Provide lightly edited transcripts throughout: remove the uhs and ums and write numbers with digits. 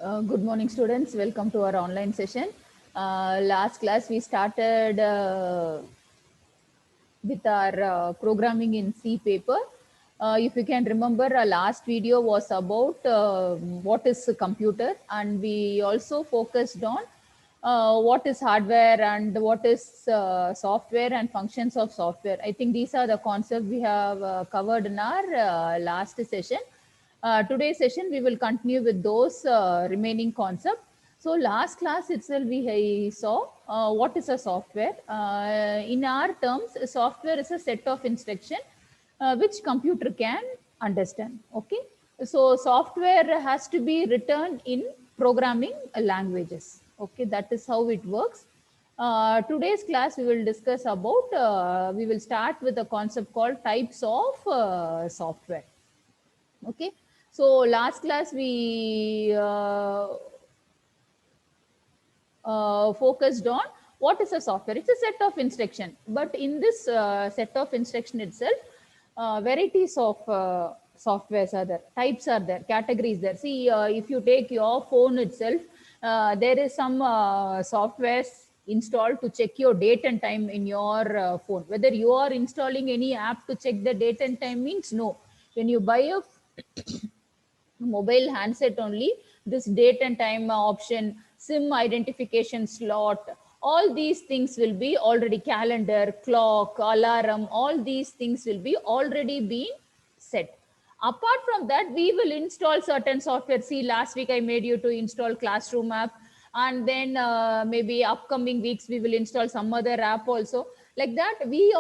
Good morning, students. Welcome to our online session. Last class, we started with our programming in C paper. If you can remember, our last video was about what is a computer, and we also focused on what is hardware and what is software and functions of software. I think these are the concepts we have covered in our last session. Today's session, we will continue with those remaining concepts. So last class itself, we saw what is a software. In our terms, a software is a set of instruction which computer can understand. Okay. So software has to be written in programming languages. Okay. That is how it works. Today's class, we will discuss about, we will start with a concept called types of software. Okay. So last class we focused on what is a software. It's a set of instruction, but in this set of instruction itself, varieties of softwares are there, types are there, categories there. See, if you take your phone itself, there is some softwares installed to check your date and time in your phone. Whether you are installing any app to check the date and time means no. When you buy a mobile handset only, this date and time option, sim identification slot, all these things will be already, calendar, clock, alarm, all these things will be already being set. Apart from that, we will install certain software. See, last week I made you to install classroom app, and then maybe upcoming weeks we will install some other app also. Like that, we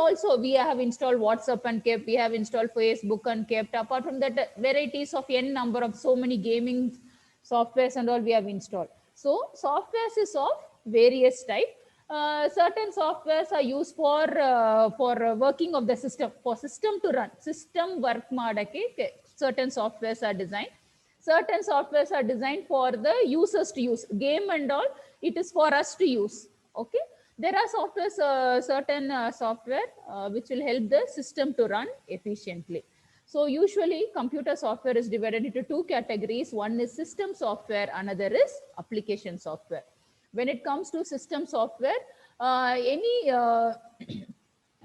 have installed WhatsApp and kept, we have installed Facebook and kept. Apart from that, varieties of n number of so many gaming softwares and all we have installed. So softwares is of various type. Certain softwares are used for working of the system, for system to run, system work madake certain softwares are designed. Certain softwares are designed for the users to use, game and all, it is for us to use. Okay. There are softwares, certain software which will help the system to run efficiently. So usually computer software is divided into two categories. One is system software, another is application software. When it comes to system software, any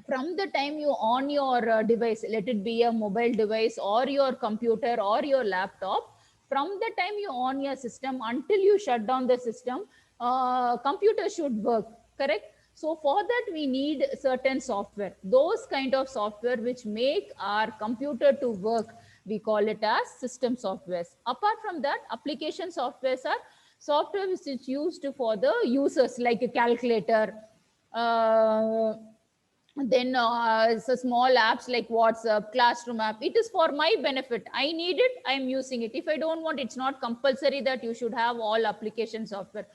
from the time you on your device, let it be a mobile device or your computer or your laptop, from the time you on your system until you shut down the system, computer should work, correct? So for that we need certain software, those kind of software which make our computer to work, we call it as system softwares. Apart from that, application softwares are software which is used for the users, like a calculator, then so small apps like WhatsApp, classroom app, it is for my benefit, I need it, I'm using it. If I don't want, it's not compulsory that you should have all application software.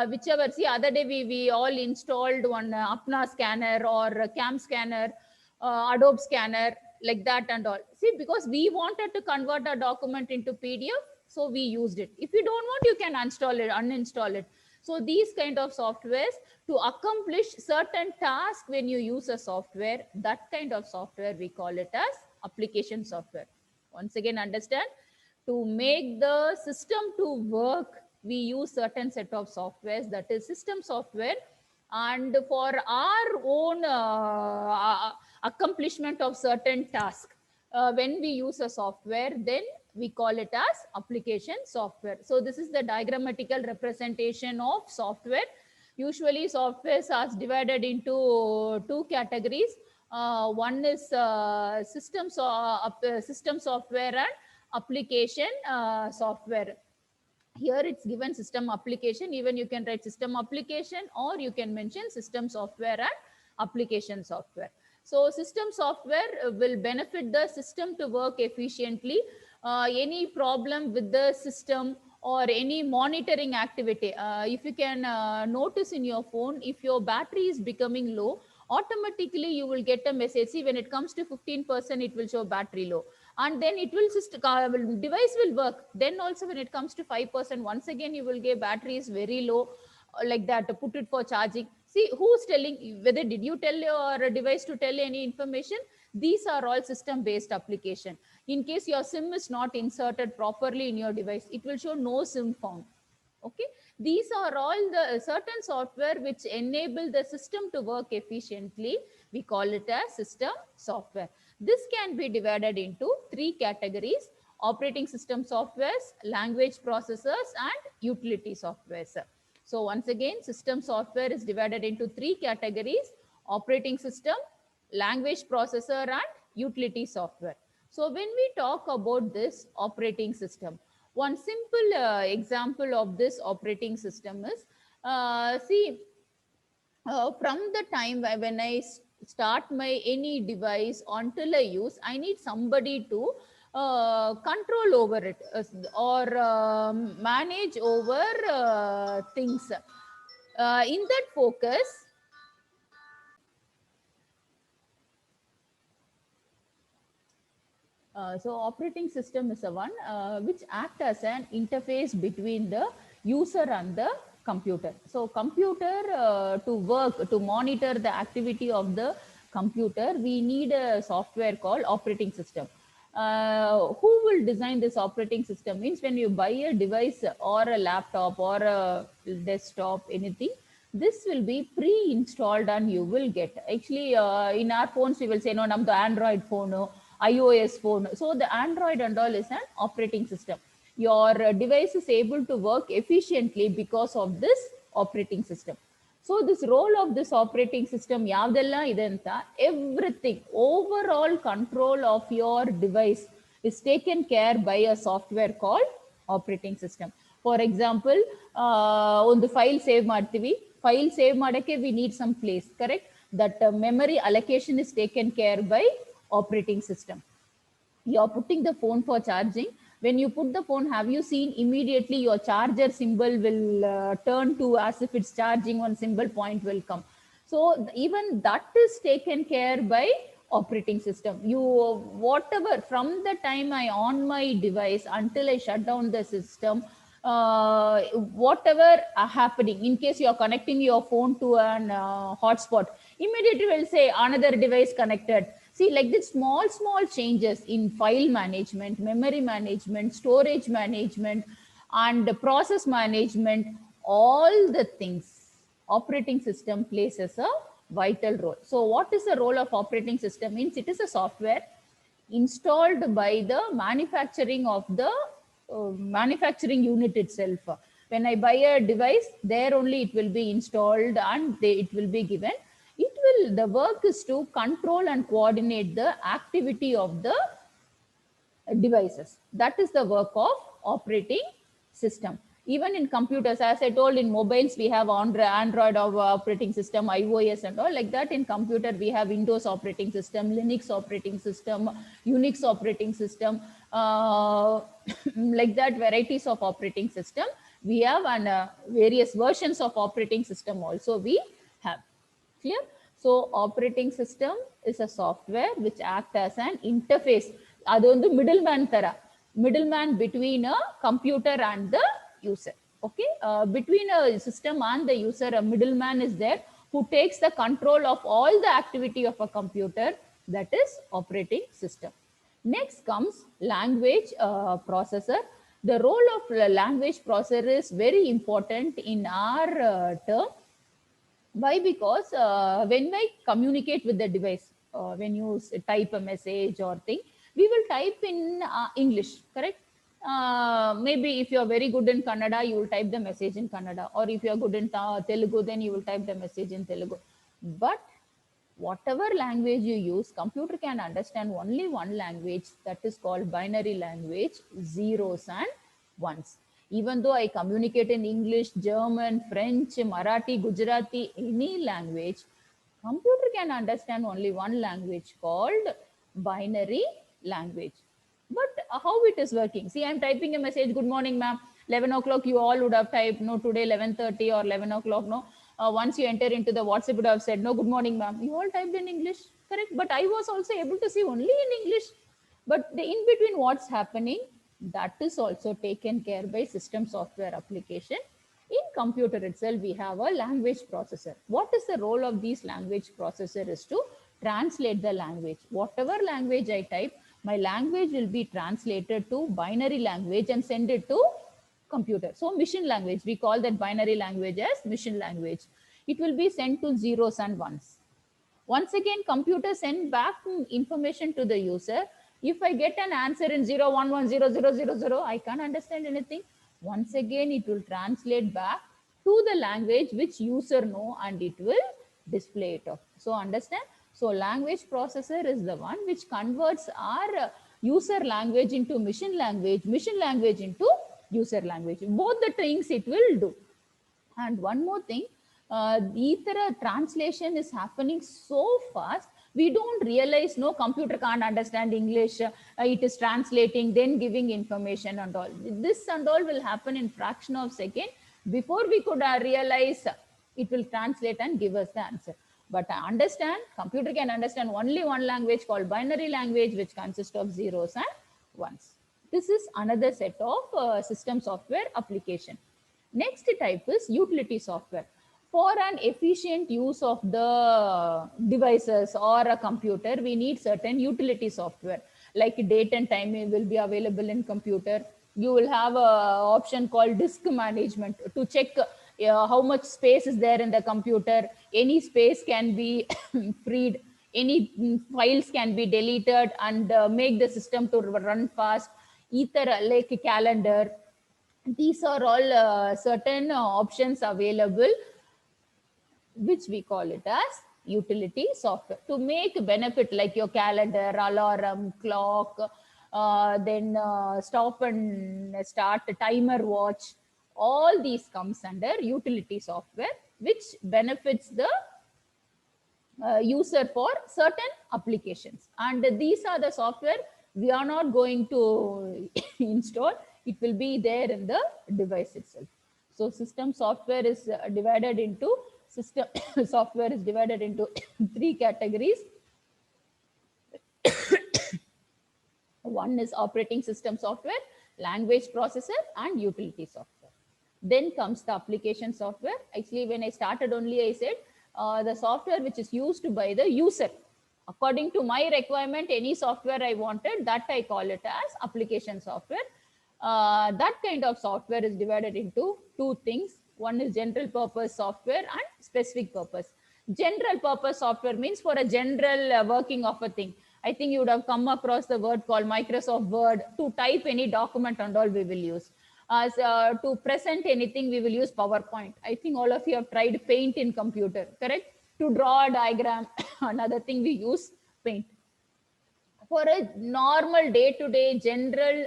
Whichever, see, other day we all installed one Apna scanner or Cam scanner, Adobe scanner, like that and all. See, because we wanted to convert a document into PDF, so we used it. If you don't want, you can uninstall it, uninstall it. So these kind of softwares, to accomplish certain task when you use a software, that kind of software we call it as application software. Once again, understand, to make the system to work, we use certain set of softwares, that is system software. And for our own accomplishment of certain task, when we use a software, then we call it as application software. So this is the diagrammatical representation of software. Usually softwares are divided into two categories. One is system software and application software. Here it's given system application, even you can write system application, or you can mention system software and application software. So system software will benefit the system to work efficiently. Any problem with the system or any monitoring activity, if you can notice in your phone, if your battery is becoming low, automatically you will get a message. See, when it comes to 15%, it will show battery low, and then it will just device will work. Then also when it comes to 5%, once again you will get battery is very low, like that, put it for charging. See, who's telling, whether did you tell your device to tell any information? These are all system based application. In case your sim is not inserted properly in your device, it will show no sim found. Okay, these are all the certain software which enable the system to work efficiently. We call it as system software. This can be divided into three categories: operating system softwares, language processors, and utility softwares. So once again, system software is divided into three categories: operating system, language processor, and utility software. So when we talk about this operating system, one simple example of this operating system is, see, from the time when I start my any device until I use, I need somebody to control over it, or manage over things. In that focus, so operating system is the one which act as an interface between the user and the computer. So computer, to work, to monitor the activity of the computer, we need a software called operating system. Who will design this operating system means when you buy a device or a laptop or a desktop, anything, this will be pre-installed and you will get. Actually, in our phones, we will say, no, nam the Android phone, no, iOS phone. So the Android and all is an operating system. Your device is able to work efficiently because of this operating system. So this role of this operating system, everything, overall control of your device is taken care by a software called operating system. For example, on the file save madake, we need some place, correct? That memory allocation is taken care by operating system. You're putting the phone for charging. When you put the phone, have you seen immediately your charger symbol will turn to as if it's charging, one symbol point will come. So even that is taken care by operating system. You, whatever, from the time I on my device until I shut down the system, whatever happening, in case you're connecting your phone to an hotspot, immediately will say another device connected. See, like this small changes in file management, memory management, storage management, and process management, all the things operating system plays as a vital role. So what is the role of operating system means? It is a software installed by the manufacturing of the manufacturing unit itself. When I buy a device, there only it will be installed and it will be given. It will, the work is to control and coordinate the activity of the devices. That is the work of operating system. Even in computers, as I told, in mobiles we have Android operating system, iOS and all like that. In computer we have Windows operating system, Linux operating system, Unix operating system, like that, varieties of operating system we have, and various versions of operating system also we have. Clear? So operating system is a software which acts as an interface. அது வந்து middleman தர, middleman between a computer and the user. Okay, between a system and the user, a middleman is there who takes the control of all the activity of a computer. That is operating system. Next comes language processor. The role of language processor is very important in our term. Why? Because when I communicate with the device, when you type a message or thing, we will type in English, correct? Maybe if you are very good in Kannada, you will type the message in Kannada. Or if you are good in Telugu, then you will type the message in Telugu. But whatever language you use, computer can understand only one language, that is called binary language, zeros and ones. Even though I communicate in English, German, French, Marathi, Gujarati, any language, computer can understand only one language called binary language. But how it is working? See, I'm typing a message, good morning, ma'am. 11 o'clock, you all would have typed, no, today 11:30 or 11 o'clock, no. Once you enter into the WhatsApp, would have said, no, good morning, ma'am. You all typed in English, correct? But I was also able to see only in English. But the in between what's happening, that is also taken care by system software application. In computer itself, we have a language processor. What is the role of these language processor is to translate the language. Whatever language I type, my language will be translated to binary language and send it to computer. So mission language, we call that binary language as mission language. It will be sent to zeros and ones. Once again, computer send back information to the user. If I get an answer in 0110000, I can't understand anything. Once again, it will translate back to the language which user know, and it will display it off. So understand? So language processor is the one which converts our user language into mission language into user language. Both the things it will do. And one more thing, ether translation is happening so fast, we don't realize, no, computer can't understand English, it is translating, then giving information and all. This and all will happen in fraction of second. Before we could realize, it will translate and give us the answer. But I understand, computer can understand only one language called binary language, which consists of zeros and ones. This is another set of system software application. Next type is utility software. For an efficient use of the devices or a computer, we need certain utility software, like date and time will be available in computer. You will have a option called disk management to check how much space is there in the computer. Any space can be freed, any files can be deleted, and make the system to run fast. Ether, like calendar, these are all certain options available, which we call it as utility software to make benefit, like your calendar, alarm, clock, then stop and start timer watch. All these comes under utility software, which benefits the user for certain applications. And these are the software we are not going to install. It will be there in the device itself. So system software is divided into system software is divided into three categories. One is operating system software, language processor, and utility software. Then comes the application software. Actually, when I started only, I said the software which is used by the user. According to my requirement, any software I wanted, that I call it as application software. That kind of software is divided into two things. One is general purpose software and specific purpose. General purpose software means for a general working of a thing. I think you would have come across the word called Microsoft Word. To type any document and all we will use. As to present anything, we will use PowerPoint. I think all of you have tried Paint in computer, correct? To draw a diagram, another thing we use Paint. For a normal day-to-day general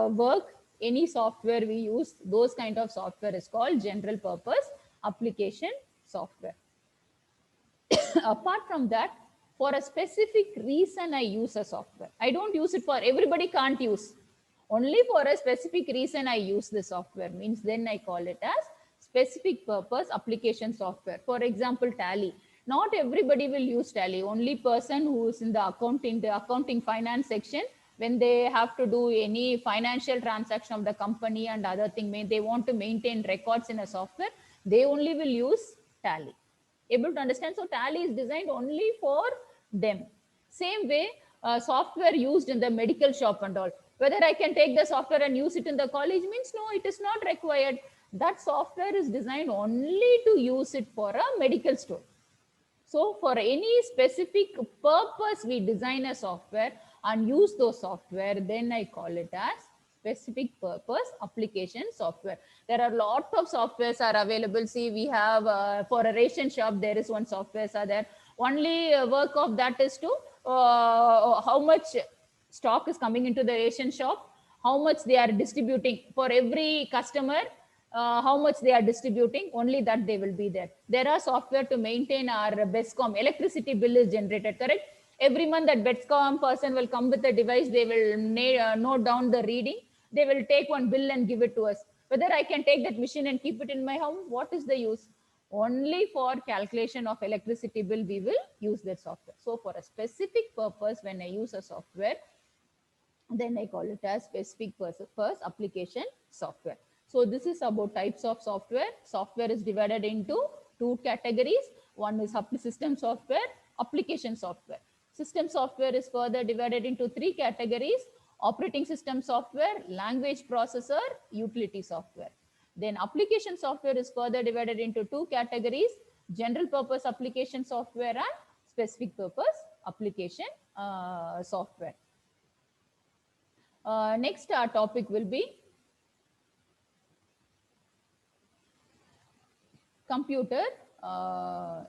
work, any software we use, those kind of software is called general purpose application software. Apart from that, for a specific reason, I use a software. I don't use it for everybody, can't use. Only for a specific reason I use the software, means then I call it as specific purpose application software. For example, Tally. Not everybody will use Tally. Only person who is in the accounting finance section, when they have to do any financial transaction of the company and other thing, they want to maintain records in a software, they only will use Tally. Able to understand? So Tally is designed only for them. Same way, software used in the medical shop and all. Whether I can take the software and use it in the college means no, it is not required. That software is designed only to use it for a medical store. So for any specific purpose, we design a software and use those software, then I call it as specific purpose application software. There are a lot of softwares are available. See, we have for a ration shop, there is one softwares are there. Only work of that is to how much stock is coming into the ration shop, how much they are distributing for every customer, how much they are distributing, only that they will be there. There are software to maintain our BESCOM, electricity bill is generated, correct? Every month that BESCOM person will come with a device, they will note down the reading, they will take one bill and give it to us. Whether I can take that machine and keep it in my home, what is the use? Only for calculation of electricity bill, we will use that software. So for a specific purpose, when I use a software, then I call it as specific purpose application software. So this is about types of software. Software is divided into two categories. One is system software, application software. System software is further divided into three categories: operating system software, language processor, utility software. Then application software is further divided into two categories: general purpose application software and specific purpose application software. Next, our topic will be computer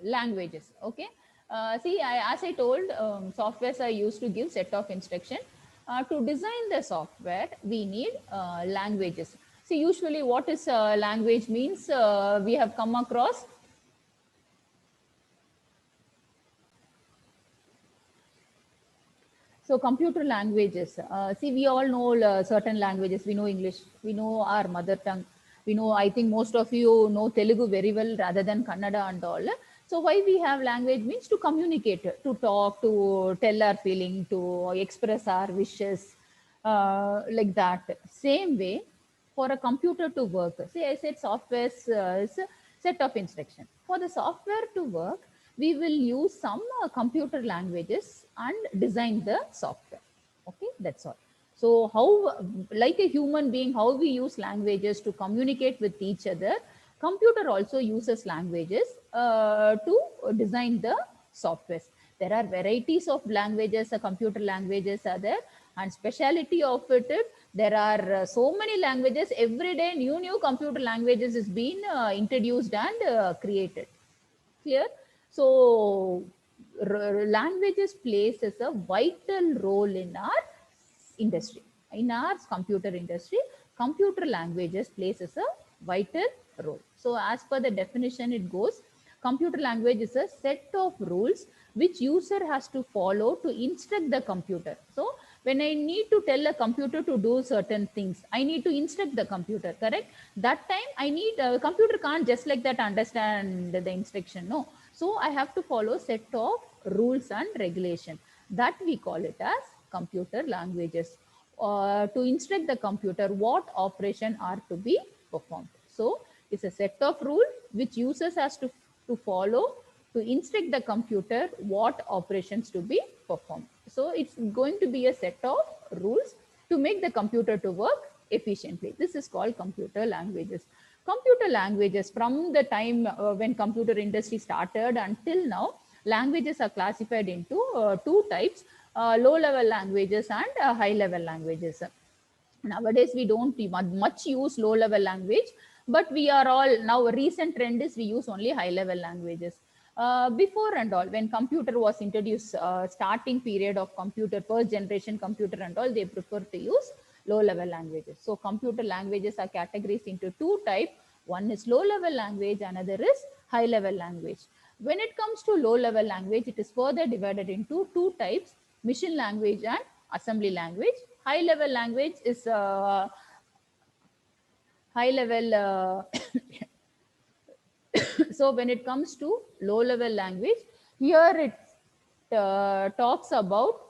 languages. Okay. See, as I told, softwares are used to give set of instruction. To design the software, we need languages. See, usually what is language means, we have come across so computer languages. See, we all know certain languages. We know English. We know our mother tongue. We know, I think most of you know Telugu very well rather than Kannada and all. So why we have language means to communicate, to talk, to tell our feeling, to express our wishes, like that. Same way, for a computer to work. See, I said software is a set of instruction. For the software to work, we will use some computer languages and design the software. Okay, that's all. So how, like a human being, how we use languages to communicate with each other, computer also uses languages to design the softwares. There are varieties of languages, computer languages are there, and speciality of it, there are so many languages. Every day, new computer languages is being introduced and created. Clear? So languages plays as a vital role in our industry. In our computer industry, computer languages plays as a vital role. So as per the definition, it goes, computer language is a set of rules which user has to follow to instruct the computer. So when I need to tell a computer to do certain things, I need to instruct the computer, correct? That time I need, a computer can't just like that understand the instruction, no. So I have to follow set of rules and regulation. That we call it as computer languages. To instruct the computer what operation are to be performed. So it's a set of rules which users has to follow to instruct the computer what operations to be performed. So it's going to be a set of rules to make the computer to work efficiently. This is called computer languages. Computer languages, from the time when computer industry started until now, languages are classified into two types, low level languages and high level languages. Nowadays we don't much use low level language, but we are all now, a recent trend is we use only high level languages. Before and all, when computer was introduced, starting period of computer, first generation computer and all, they prefer to use low level languages. So computer languages are categorized into two types. One is low level language, another is high level language. When it comes to low level language, it is further divided into two types: machine language and assembly language. High level language is high level. So when it comes to low level language, here it talks about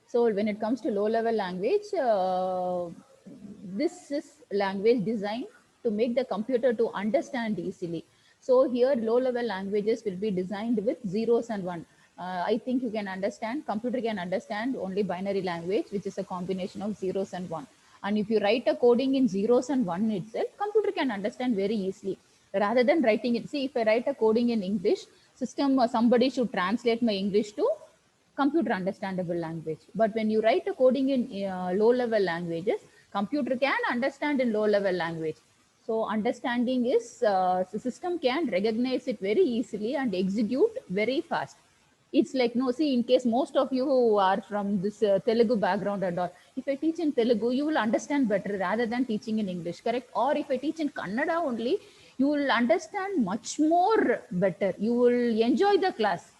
so when it comes to low level language, this is language designed to make the computer to understand easily. So here low level languages will be designed with zeros and one. I think you can understand, computer can understand only binary language, which is a combination of zeros and one. And if you write a coding in zeros and one itself, computer can understand very easily. Rather than writing it, see, if I write a coding in English, system somebody should translate my English to computer understandable language. But when you write a coding in low level languages, computer can understand in low level language. So understanding is, the system can recognize it very easily and execute very fast. It's like, no, see, in case most of you who are from this Telugu background and all, if I teach in Telugu, you will understand better rather than teaching in English, correct? Or if I teach in Kannada only, you will understand much more better. You will enjoy the class.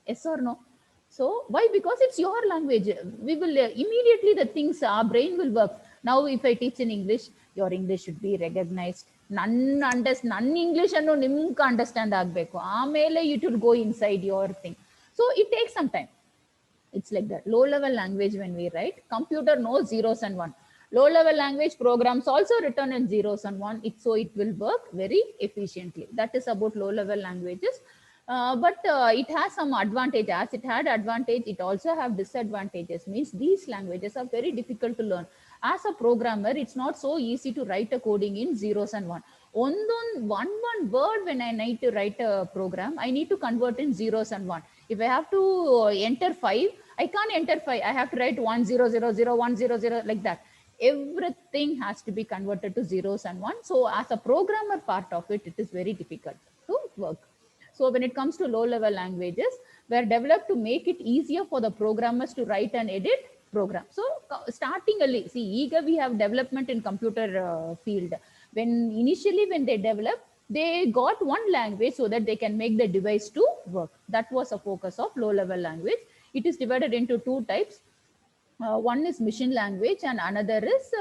Yes or no? So why? Because it's your language. We will immediately, the things, our brain will work. Now, if I teach in English, your English should be recognized. None English and no nimka understand agbeku. Amele it will go inside your thing. So it takes some time. It's like that. Low level language when we write, computer knows zeros and one. Low-level language programs also written in zeros and one, so it will work very efficiently. That is about low-level languages. But it has some advantage. As it had advantage, it also have disadvantages. Means these languages are very difficult to learn. As a programmer, it's not so easy to write a coding in zeros and one. One word when I need to write a program, I need to convert in zeros and one. If I have to enter 5, I can't enter 5. I have to write 1000 like that. Everything has to be converted to zeros and one. So as a programmer part of it, it is very difficult to work. So when it comes to low-level languages, were developed to make it easier for the programmers to write and edit program. So starting early, see, eager we have development in computer field. When they developed, they got one language so that they can make the device to work. That was a focus of low-level language. It is divided into two types. One is machine language and another is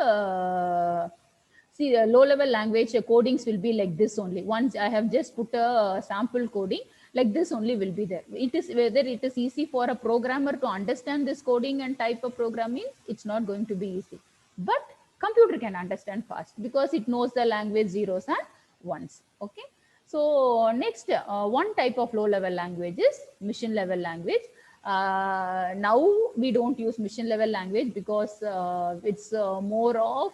see, low-level language codings will be like this only. Once I have just put a sample coding, like this only will be there. It is whether it is easy for a programmer to understand this coding and type of programming, it's not going to be easy. But computer can understand fast because it knows the language zeros and ones. Okay. So next, one type of low-level language is mission-level language. Now we don't use mission level language because it's more of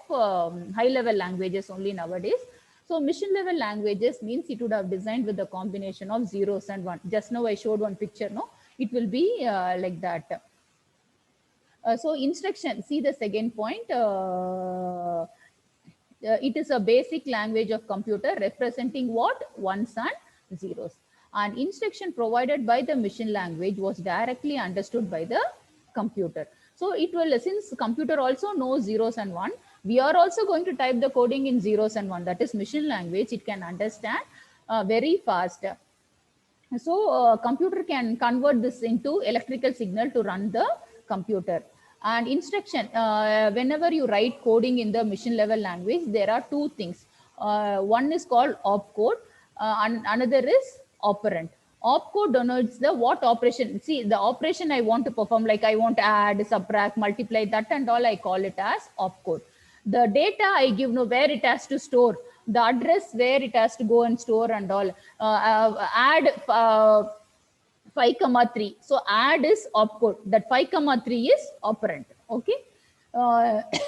high level languages only nowadays. So mission level languages means it would have designed with the combination of zeros and one. Just now I showed one picture, no? It will be like that. So instruction, see the second point. It is a basic language of computer representing what? Ones and zeros. And instruction provided by the machine language was directly understood by the computer. So it will, since computer also knows zeros and one, we are also going to type the coding in zeros and one. That is machine language. It can understand very fast. So computer can convert this into electrical signal to run the computer. And instruction, whenever you write coding in the machine level language, there are two things. One is called opcode and another is operand. Opcode denotes the what operation. See, the operation I want to perform, like I want to add, subtract, multiply, that and all, I call it as opcode. The data I give, no, where it has to store, the address where it has to go and store and all. Add 5,3. So add is opcode. That 5,3 is operand. Okay.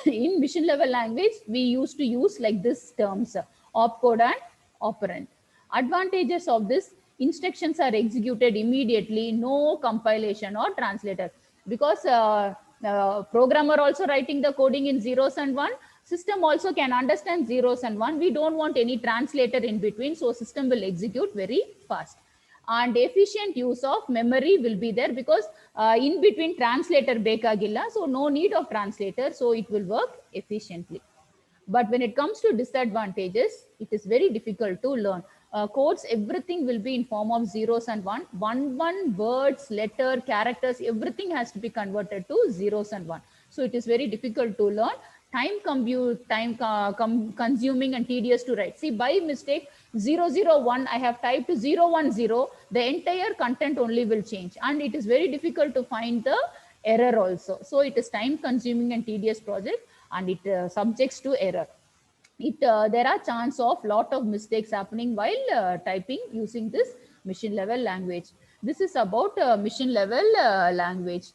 In mission level language, we used to use like this terms, opcode and operand. Advantages of this: instructions are executed immediately, no compilation or translator. Because programmer also writing the coding in zeros and one, system also can understand zeros and one. We don't want any translator in between, so system will execute very fast. And efficient use of memory will be there because in between translator bekagilla, so no need of translator, so it will work efficiently. But when it comes to disadvantages, it is very difficult to learn. Codes, everything will be in form of zeros and one words, letter, characters, everything has to be converted to zeros and one. So it is very difficult to learn. Consuming and tedious to write. See, by mistake 001 I have typed 010, the entire content only will change, and it is very difficult to find the error also. So it is time consuming and tedious project, and it subjects to error. There are chance of lot of mistakes happening while typing using this machine level language. This is about machine level language.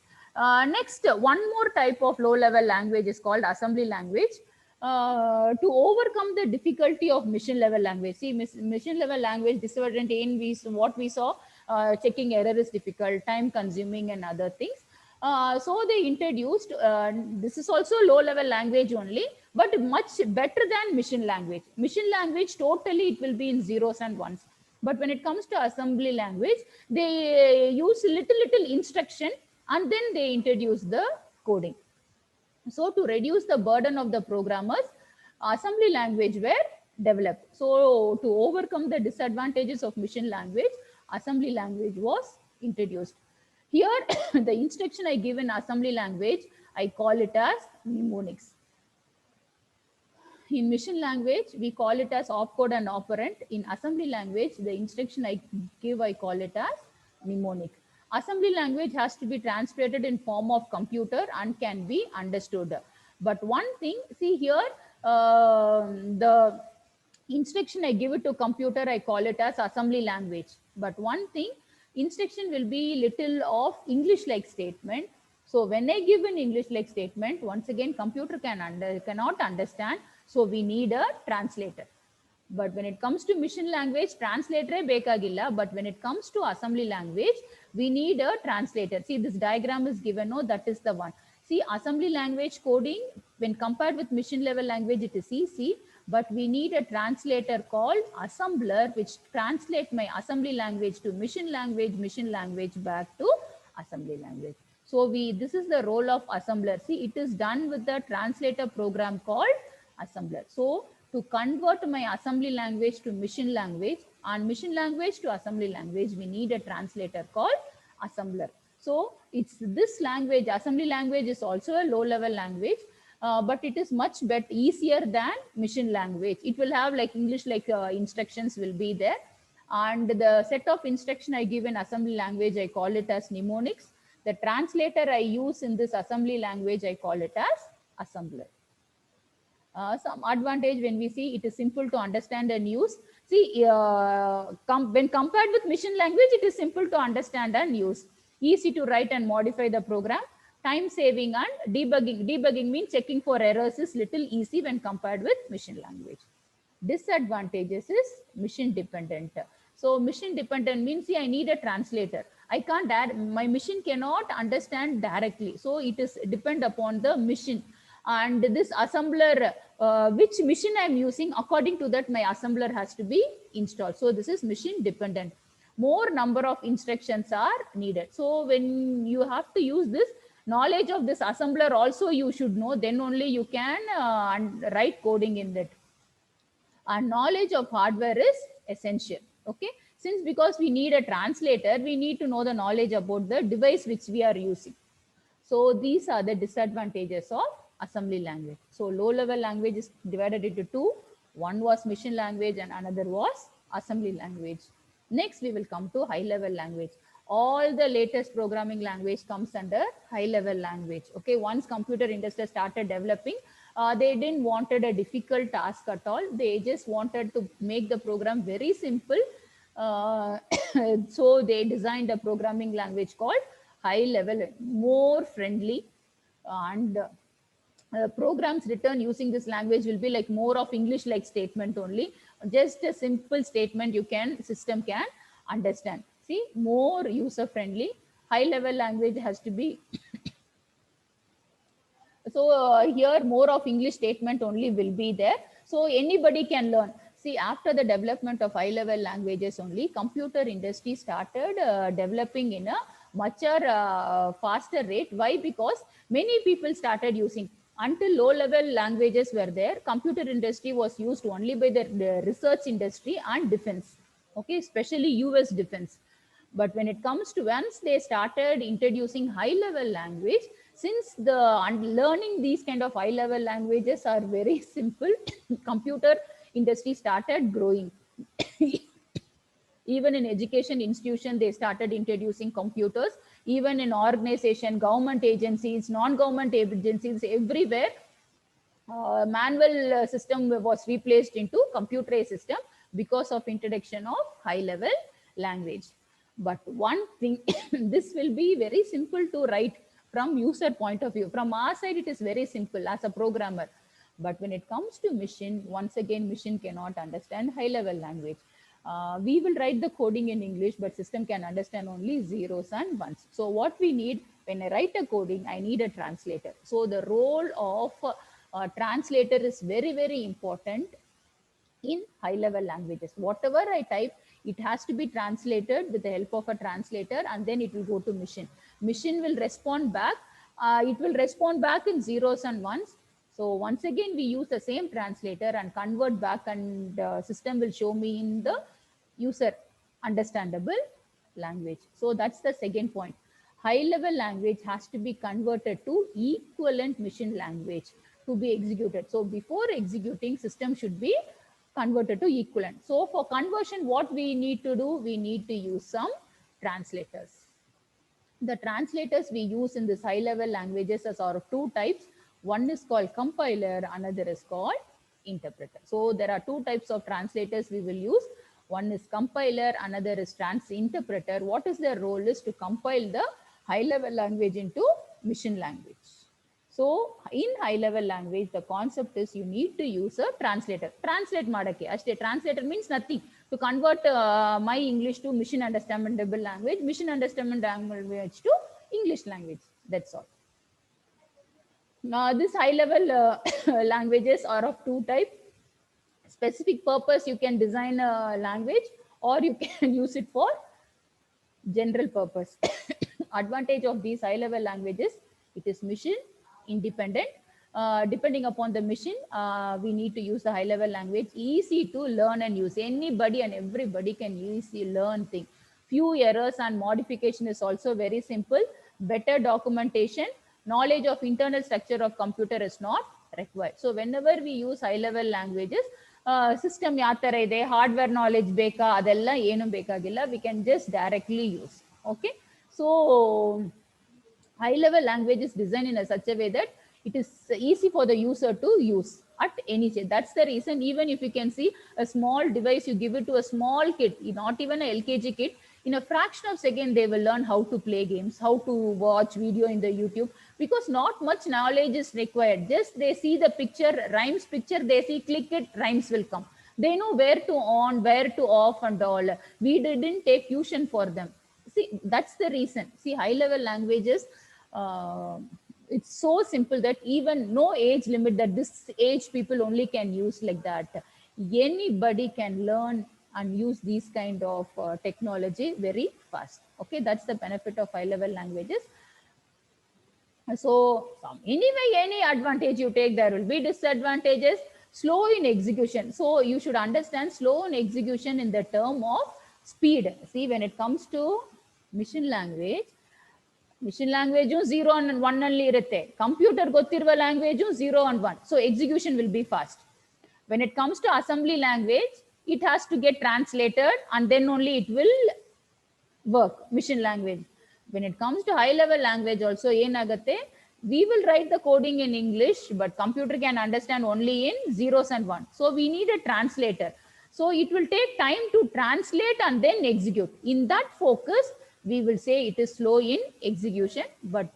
Next, one more type of low level language is called assembly language. To overcome the difficulty of machine level language, see, machine level language disadvantage in what we saw, checking error is difficult, time consuming and other things. So they introduced, this is also low level language only, but much better than machine language. Machine language, totally it will be in zeros and ones. But when it comes to assembly language, they use little instruction and then they introduce the coding. So to reduce the burden of the programmers, assembly language were developed. So to overcome the disadvantages of machine language, assembly language was introduced. Here, the instruction I give in assembly language, I call it as mnemonics. In machine language, we call it as opcode and operand. In assembly language, the instruction I give, I call it as mnemonic. Assembly language has to be translated in form of computer and can be understood. But one thing, see here, the instruction I give it to computer, I call it as assembly language. But one thing, instruction will be little of English-like statement. So when I give an English-like statement, once again, computer cannot understand. So we need a translator. But when it comes to mission language, translator bekagilla. But when it comes to assembly language, we need a translator. See, this diagram is given. No, that is the one. See, assembly language coding, when compared with mission level language, it is easy. But we need a translator called assembler, which translate my assembly language to mission language back to assembly language. So this is the role of assembler. See, it is done with the translator program called assembler. So to convert my assembly language to mission language and mission language to assembly language, we need a translator called assembler. So it's this language, assembly language is also a low level language, but it is much better, easier than mission language. It will have like English, like instructions will be there. And the set of instruction I give in assembly language, I call it as mnemonics. The translator I use in this assembly language, I call it as assembler. Some advantage when we see it is simple to understand and use. See, when compared with mission language, it is simple to understand and use. Easy to write and modify the program. Time saving and debugging. Debugging means checking for errors is little easy when compared with mission language. Disadvantages is mission dependent. So mission dependent means, see, I need a translator. I can't add, my mission cannot understand directly. So it is depend upon the mission. And this assembler, which mission I'm using, according to that, my assembler has to be installed. So this is mission dependent. More number of instructions are needed. So when you have to use this, knowledge of this assembler also you should know, then only you can write coding in that. And knowledge of hardware is essential. Okay, since because we need a translator, we need to know the knowledge about the device which we are using. So these are the disadvantages of assembly language. So low level language is divided into two. One was mission language and another was assembly language. Next, we will come to high level language. All the latest programming language comes under high level language. Okay, once computer industry started developing, they didn't wanted a difficult task at all. They just wanted to make the program very simple. So they designed a programming language called high level, more friendly, and programs written using this language will be like more of English like statement only. Just a simple statement system can understand. See, more user friendly. High level language has to be so here more of English statement only will be there. So anybody can learn. See, after the development of high level languages only, computer industry started developing in a much faster rate. Why? Because many people started using. Until low level languages were there, computer industry was used only by the research industry and defense. Okay, especially US defense. But when it comes to once they started introducing high level language, since learning these kind of high level languages are very simple, computer industry started growing. Even in education institution, they started introducing computers. Even in organization, government agencies, non-government agencies, everywhere, manual system was replaced into computerized system because of introduction of high level language. But one thing, this will be very simple to write from user point of view. From our side, it is very simple as a programmer. But when it comes to mission, once again, mission cannot understand high level language. We will write the coding in English, but system can understand only zeros and ones. So what we need, when I write a coding, I need a translator. So the role of translator is very, very important in high level languages. Whatever I type, it has to be translated with the help of a translator, and then it will go to mission. Mission will respond back. It will respond back in zeros and ones. So once again, we use the same translator and convert back, and system will show me in the user understandable language. So that's the second point. High level language has to be converted to equivalent mission language to be executed. So before executing, system should be converted to equivalent. So for conversion, what we need to do, we need to use some translators. The translators we use in this high level languages are of two types. One is called compiler, another is called interpreter. So there are two types of translators we will use. One is compiler, another is interpreter. What is their role is to compile the high level language into machine language. So in high level language, the concept is you need to use a translator. Translate madake. Ashte translator means nothing. To convert my English to machine understandable language, machine understandable language to English language. That's all. Now, this high level languages are of two types. Specific purpose, you can design a language or you can use it for general purpose. Advantage of these high level languages, it is mission independent. Depending upon the mission, we need to use the high level language, easy to learn and use. Anybody and everybody can easily learn things. Few errors and modification is also very simple. Better documentation, knowledge of internal structure of computer is not required. So whenever we use high level languages, system ಯಾವ ಥರ ಇದೆ, hardware knowledge ಬೇಕಾ, ಅದೆಲ್ಲ ಏನು ಬೇಕಾಗಿಲ್ಲ. We can just directly use. Okay, so high level language is designed in a such a way that it is easy for the user to use at any stage. That's the reason, even if you can see a small device, you give it to a small kid, not even a LKG kid, in a fraction of a second they will learn how to play games, how to watch video in the YouTube, because not much knowledge is required. Just they see the picture, rhymes picture, they see, click it, rhymes will come. They know where to on, where to off and all. We didn't take tuition for them. See, that's the reason. See, high level languages, it's so simple that even no age limit, that this age people only can use like that. Anybody can learn and use these kind of technology very fast. Okay, that's the benefit of high level languages. So anyway, any advantage you take, there will be disadvantages. Slow in execution. So you should understand slow in execution in the term of speed. See, when it comes to machine language, machine language 0 and 1 ಅಲ್ಲಿ ಇರುತ್ತೆ. Computer ಗೊತ್ತಿರುವ language 0 and 1. So execution will be fast. When it comes to assembly language, it has to get translated and then only it will work, machine language. When it comes to high level language also ಏನಾಗುತ್ತೆ, we will write the coding in English, but computer can understand only in zeros and ones. So we need a translator. So it will take time to translate and then execute. In that focus, we will say it is slow in execution. But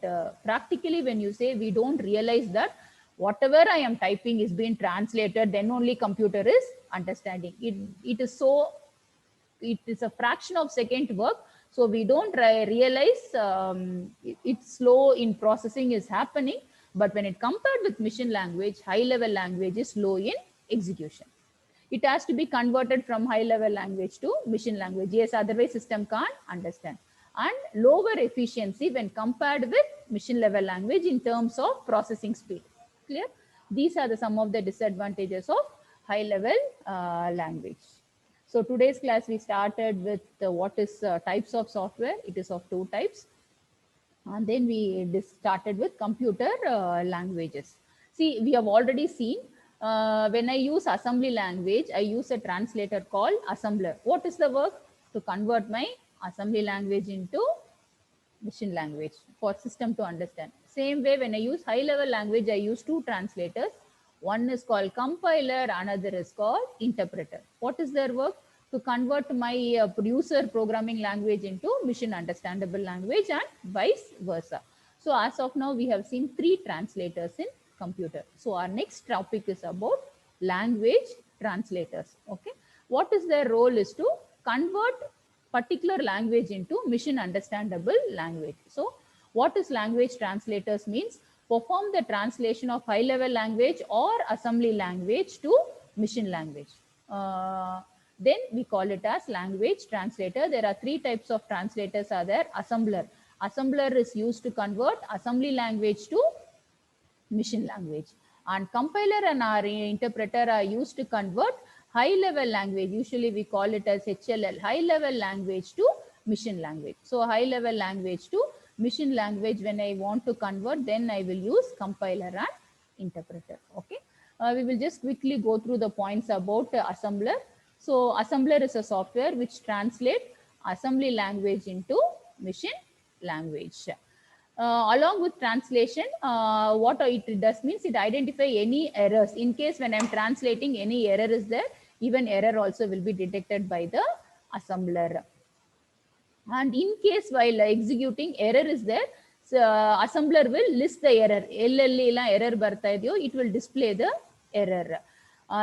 practically, when you say, we don't realize that whatever I am typing is being translated, then only computer is understanding. It is a fraction of second work. So we don't realize it's slow in processing is happening. But when it compared with machine language, high level language is slow in execution. It has to be converted from high level language to machine language. Yes, otherwise system can't understand. And lower efficiency when compared with machine level language in terms of processing speed. Clear? These are some of the disadvantages of high level language. So today's class we started with what is types of software. It is of two types. And then we started with computer languages. See, we have already seen when I use assembly language, I use a translator called assembler. What is the work? To convert my assembly language into machine language for system to understand. Same way, when I use high level language, I use two translators. One is called compiler, another is called interpreter. What is their work? To convert my producer programming language into machine understandable language and vice versa. So as of now, we have seen three translators in computer. So our next topic is about language translators. Okay, what is their role is to convert particular language into machine understandable language. So what is language translators means? Perform the translation of high level language or assembly language to machine language. Then we call it as language translator. There are three types of translators are there. Assembler. Assembler is used to convert assembly language to machine language. And compiler and our interpreter are used to convert high level language. Usually we call it as HLL, high level language to machine language. So high level language to machine language, when I want to convert, then I will use compiler and interpreter. Okay. We will just quickly go through the points about assembler. So assembler is a software which translates assembly language into machine language. Along with translation, what it does means it identify any errors. In case when I'm translating, any error is there, even error also will be detected by the assembler. And in case while executing error is there, so, assembler will list the error. Error bartha ideo, it will display the error.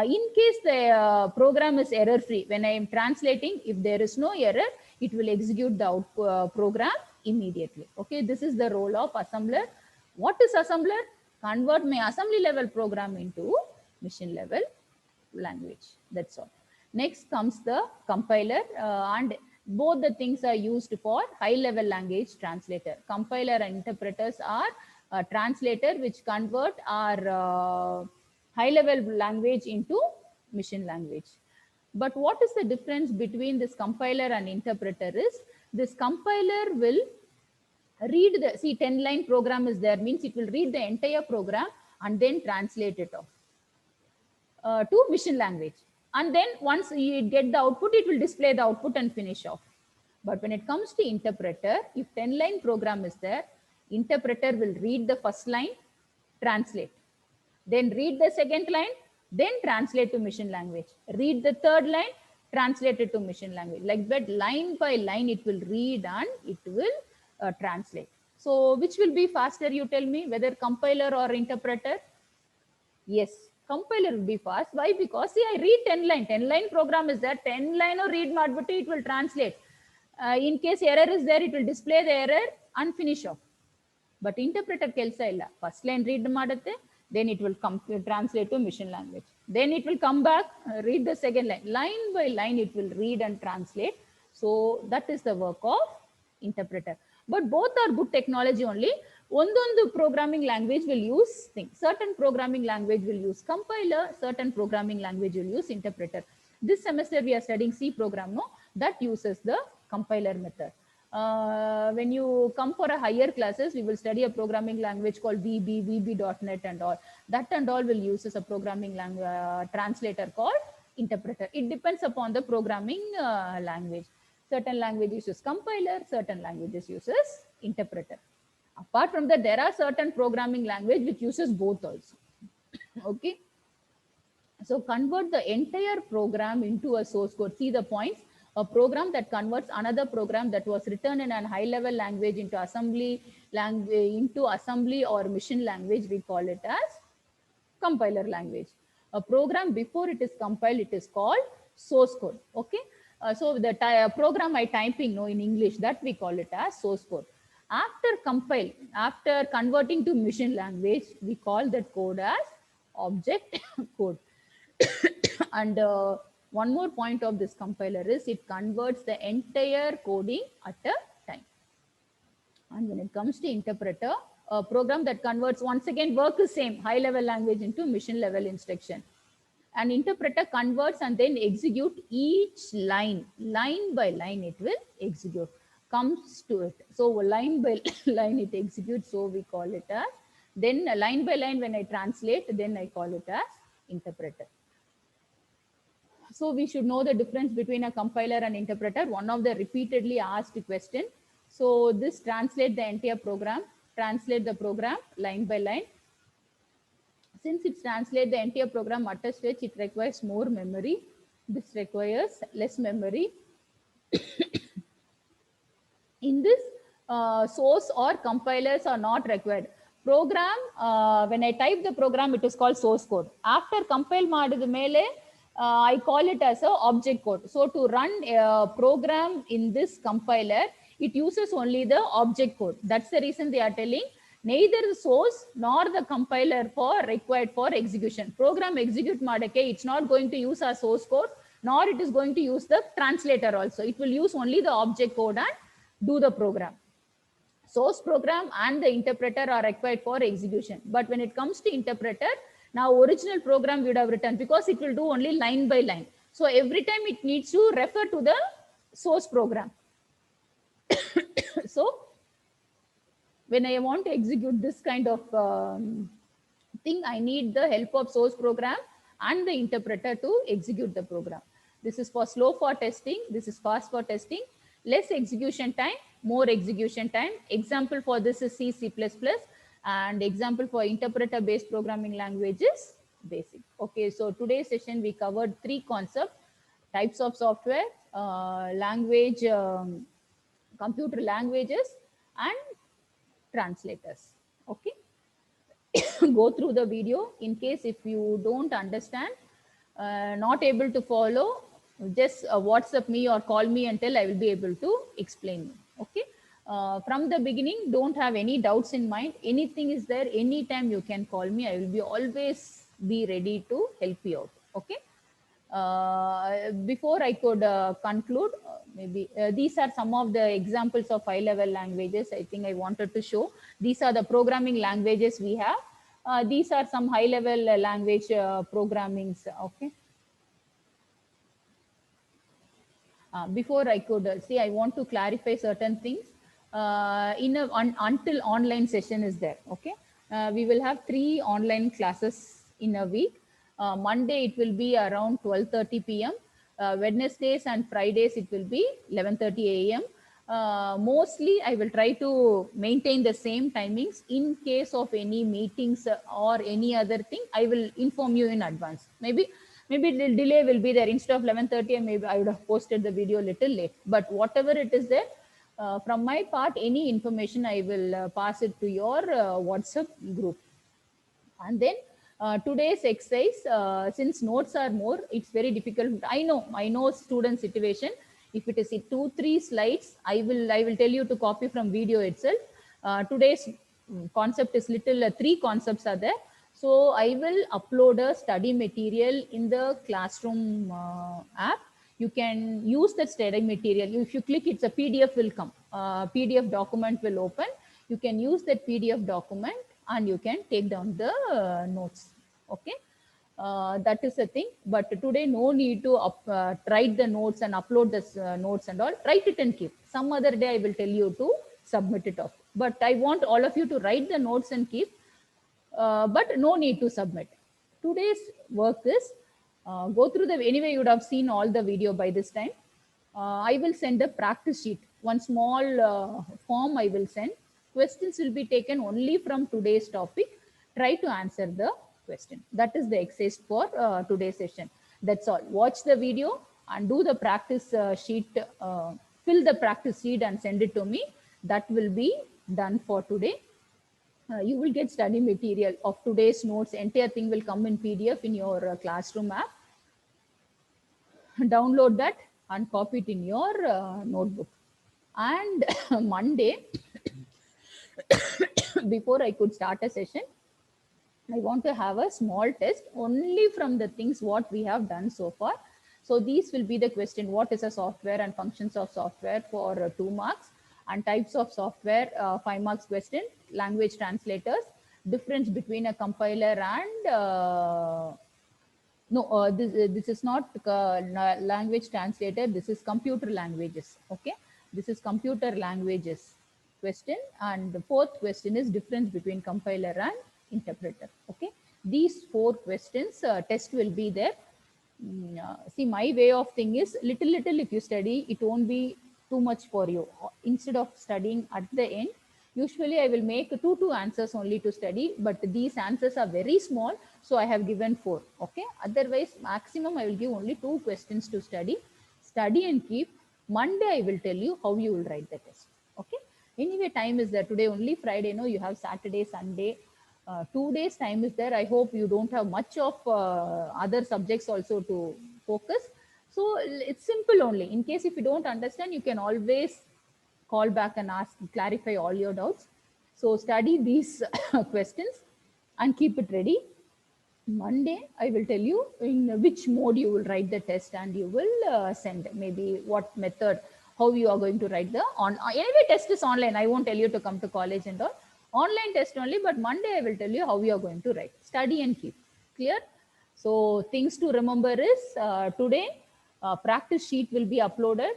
In case the program is error free, when I am translating, if there is no error, it will execute the program immediately. Okay, this is the role of assembler. What is assembler? Convert my assembly level program into machine level language. That's all. Next comes the compiler, and both the things are used for high level language translator. Compiler and interpreters are a translator which convert our high level language into machine language. But what is the difference between this compiler and interpreter is this compiler will read the, see 10 line program is there, means it will read the entire program and then translate it off to machine language. And then once you get the output, it will display the output and finish off. But when it comes to interpreter, if 10 line program is there, interpreter will read the first line, translate, then read the second line, then translate to machine language, read the third line, translate it to machine language. Like that, line by line, it will read and it will translate. So which will be faster, you tell me, whether compiler or interpreter? Yes, compiler will be fast. Why? Because see, I read 10 line. 10 line program is there. 10 line or read madbuttu, it will translate. In case error is there, it will display the error and finish off. But interpreter kelsa illa. First line read madutte, then it will come translate to machine language. Then it will come back, read the second line. Line by line, it will read and translate. So that is the work of interpreter. But both are good technology only. One programming language will use things. Certain programming language will use compiler, certain programming language will use interpreter. This semester we are studying C program, no? That uses the compiler method. When you come for a higher classes, we will study a programming language called VB, VB.NET and all. That and all will use as a programming language translator called interpreter. It depends upon the programming language. Certain languages use compiler, certain languages uses interpreter. Apart from that, there are certain programming language which uses both also. Okay. So convert the entire program into a source code. See the points. A program that converts another program that was written in a high level language into assembly or machine language, we call it as compiler language. A program before it is compiled, it is called source code. Okay. So the program I typing in English, that we call it as source code. After compile, after converting to machine language, we call that code as object code. And one more point of this compiler is it converts the entire coding at a time. And when it comes to interpreter, a program that converts, once again, work is same, high level language into machine level instruction. An interpreter converts and then execute each line by line, it will execute, comes to it. So line by line it executes, so we call it as, then line by line when I translate, then I call it as interpreter. So we should know the difference between a compiler and interpreter, one of the repeatedly asked question. So this translate the entire program, translate the program line by line. Since it translates the entire program at a stretch, it requires more memory. This requires less memory. In this, source or compilers are not required. Program, when I type the program, it is called source code. After compile madida mele, I call it as a object code. So to run a program in this compiler, it uses only the object code. That's the reason they are telling neither the source nor the compiler for required for execution. Program execute madake, it's not going to use our source code, nor it is going to use the translator also. It will use only the object code and do the program. Source program and the interpreter are required for execution. But when it comes to interpreter, now original program we would have written, because it will do only line by line. So every time it needs to refer to the source program. So when I want to execute this kind of thing, I need the help of source program and the interpreter to execute the program. This is for slow for testing. This is fast for testing. Less execution time, more execution time. Example for this is C, C++, and example for interpreter based programming languages, basic. Okay, so today's session we covered 3 concepts: types of software, language, computer languages, and translators. Okay, go through the video. In case if you don't understand, not able to follow, just WhatsApp me or call me until I will be able to explain you. Okay. From the beginning, don't have any doubts in mind. Anything is there, anytime you can call me. I will be always be ready to help you out. Okay. Before I could conclude, maybe these are some of the examples of high-level languages I think I wanted to show. These are the programming languages we have. These are some high-level language programmings. Okay. Before I could see, I want to clarify certain things. Until online session is there. Okay. We will have 3 online classes in a week. Monday it will be around 12:30 p.m. Wednesdays and Fridays it will be 11:30 a.m. Mostly I will try to maintain the same timings. In case of any meetings or any other thing, I will inform you in advance. Maybe the delay will be there. Instead of 11:30, maybe I would have posted the video a little late. But whatever it is there, from my part, any information I will pass it to your WhatsApp group. And then today's exercise, since notes are more, it's very difficult. I know student situation. If it is 2-3 slides, I will tell you to copy from video itself. Today's concept is little 3 concepts are there. So I will upload a study material in the classroom app. You can use that study material. If you click, it's a PDF will come. PDF document will open. You can use that PDF document and you can take down the notes. Okay. That is the thing. But today, no need to write the notes and upload the notes and all. Write it and keep. Some other day, I will tell you to submit it off. But I want all of you to write the notes and keep. But no need to submit. Today's work is go through the, anyway, you would have seen all the video by this time. I will send a practice sheet, one small form I will send. Questions will be taken only from today's topic. Try to answer the question. That is the exercise for today's session. That's all. Watch the video and do the practice sheet, fill the practice sheet and send it to me. That will be done for today. You will get study material of today's notes. Entire thing will come in PDF in your classroom app. Download that and copy it in your notebook. And Monday, before I could start a session, I want to have a small test only from the things what we have done so far. So these will be the question: what is a software and functions of software for 2 marks, and types of software 5 marks question, language translators, difference between a compiler and this is not language translator. This is computer languages. Okay, this is computer languages question, and the 4th question is difference between compiler and interpreter. Okay, these 4 questions test will be there. See, my way of thing is little if you study, it won't be too much for you. Instead of studying at the end, usually I will make 2 answers only to study, but these answers are very small, so I have given 4. Okay, otherwise maximum I will give only 2 questions to study and keep. Monday I will tell you how you will write the test. Okay, anyway, time is there. Today only Friday, no, you have Saturday, Sunday, 2 days time is there. I hope you don't have much of other subjects also to focus. So it's simple only. In case if you don't understand, you can always call back and ask, clarify all your doubts. So study these questions and keep it ready. Monday, I will tell you in which mode you will write the test, and you will send maybe what method, how you are going to write the anyway, test is online. I won't tell you to come to college and all. Online test only, but Monday I will tell you how you are going to write. Study and keep. Clear? So things to remember is today practice sheet will be uploaded.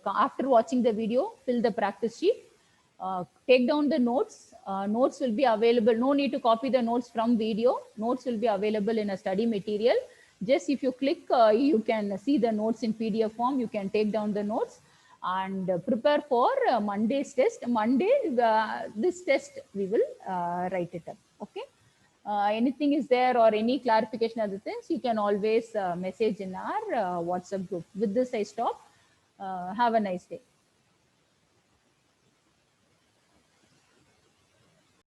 After watching the video, fill the practice sheet. Take down the notes. Notes will be available. No need to copy the notes from video. Notes will be available in a study material. Just if you click, you can see the notes in PDF form. You can take down the notes. and prepare for Monday's test. Monday, this test we will write it up. Okay. Anything is there or any clarification other things, you can always message in our WhatsApp group. With this, I stop. Have a nice day.